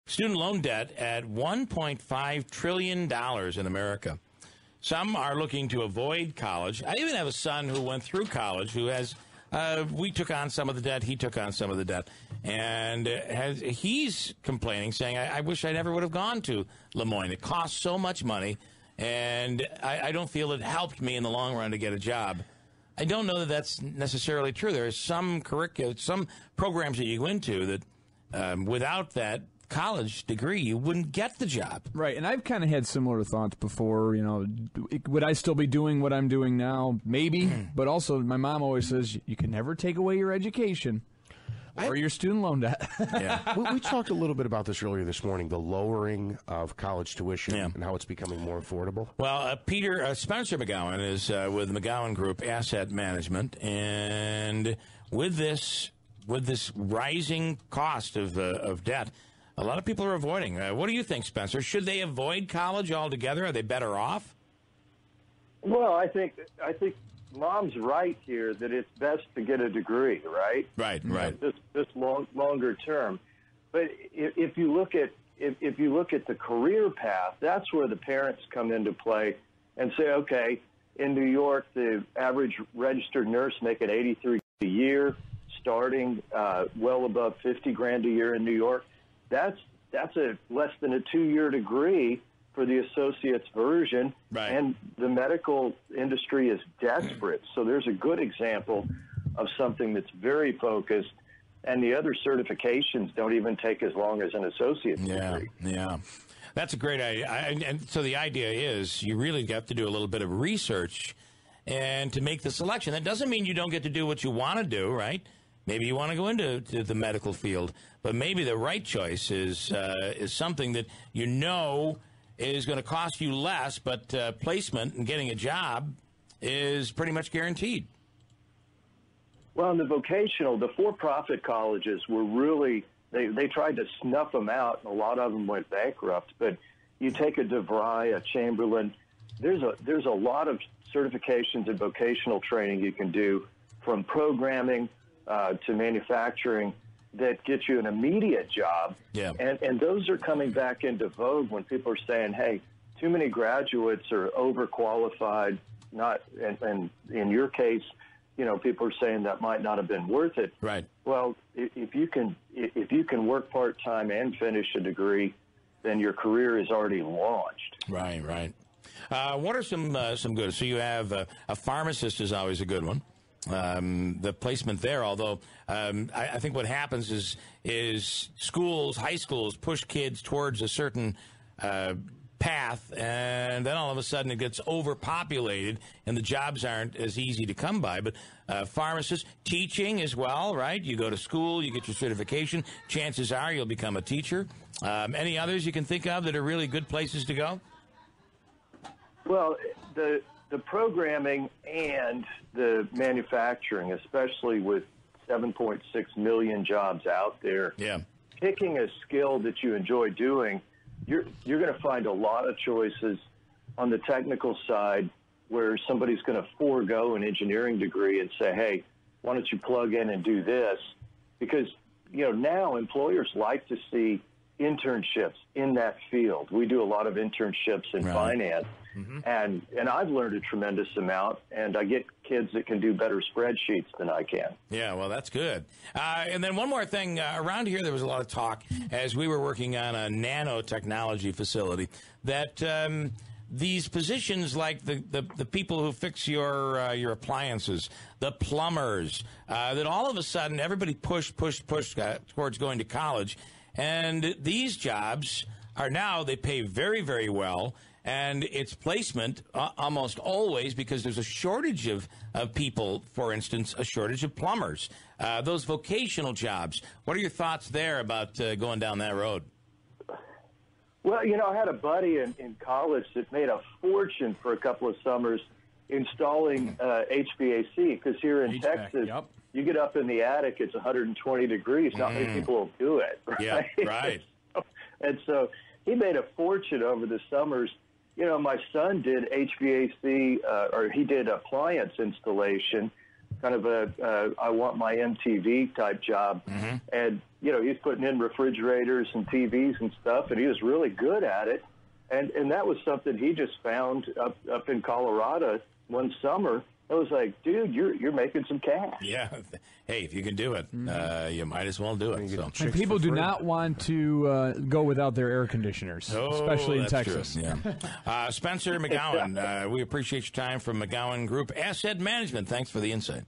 student loan debt at $1.5 trillion in America. Some are looking to avoid college. I even have a son who went through college who has, we took on some of the debt, he took on some of the debt. And he's complaining, saying, I wish I never would have gone to Lemoyne. It costs so much money, and I don't feel it helped me in the long run to get a job. I don't know that that's necessarily true. There are some some programs that you go into that without that college degree, you wouldn't get the job. Right, and I've kind of had similar thoughts before, would I still be doing what I'm doing now? Maybe, but also my mom always says you can never take away your education or your student loan debt. Yeah. We talked a little bit about this earlier this morning, the lowering of college tuition and how it's becoming more affordable. Well, Spencer McGowan is with McGowan Group Asset Management, and with this rising cost of debt, a lot of people are avoiding. What do you think, Spencer? Should they avoid college altogether? Are they better off? Well, I think Mom's right here that it's best to get a degree, right? Right. Just longer term. But if you look at the career path, that's where the parents come into play and say, okay, in New York, the average registered nurse making $83,000 a year, starting well above $50,000 a year in New York. That's a less than a 2-year degree for the associate's version, right. And the medical industry is desperate. So there's a good example of something that's very focused, and the other certifications don't even take as long as an associate's degree. Yeah. That's a great idea. And so the idea is you really have to do a little bit of research and to make the selection. That doesn't mean you don't get to do what you want to do, right? Maybe you want to go into the medical field, but maybe the right choice is something that is going to cost you less, but placement and getting a job is pretty much guaranteed. Well, in the for-profit colleges were really, they tried to snuff them out, and a lot of them went bankrupt. But you take a DeVry, a Chamberlain, there's a lot of certifications and vocational training you can do, from programming to manufacturing, that get you an immediate job. Yeah. And those are coming back into vogue when people are saying, hey, too many graduates are overqualified, and in your case, people are saying that might not have been worth it. Right. Well, if you can work part-time and finish a degree, then your career is already launched. Right. What are some good? So you have a pharmacist is always a good one. The placement there, although I think what happens is high schools push kids towards a certain path, and then all of a sudden it gets overpopulated, and the jobs aren't as easy to come by. But pharmacists, teaching as well, right? You go to school, you get your certification. Chances are you'll become a teacher. Any others you can think of that are really good places to go? Well, the programming and the manufacturing, especially with 7.6 million jobs out there, picking a skill that you enjoy doing, you're going to find a lot of choices on the technical side where somebody's going to forego an engineering degree and say, hey, why don't you plug in and do this? Because, now employers like to see internships in that field. We do a lot of internships in finance. Mm-hmm. And I've learned a tremendous amount, and I get kids that can do better spreadsheets than I can. Yeah, well, that's good. And then one more thing. Around here, there was a lot of talk as we were working on a nanotechnology facility that these positions like the people who fix your appliances, the plumbers, that all of a sudden everybody pushed towards going to college. And these jobs are now, they pay very, very well. And it's placement almost always because there's a shortage of people, for instance, a shortage of plumbers. Those vocational jobs, what are your thoughts there about going down that road? Well, I had a buddy in college that made a fortune for a couple of summers installing HVAC, because here in Texas, you get up in the attic, it's 120 degrees. Not many people will do it, right? Yeah, right. And so he made a fortune over the summers. My son did HVAC, or he did appliance installation kind of a I want my MTV type job. And, you know, he's putting in refrigerators and TVs and stuff, and he was really good at it. And that was something he just found up in Colorado one summer. I was like, dude, you're making some cash. Yeah. Hey, if you can do it, you might as well do it. So. And people do not want to go without their air conditioners, especially in Texas. True. Yeah. Spencer McGowan, we appreciate your time from McGowan Group Asset Management. Thanks for the insight.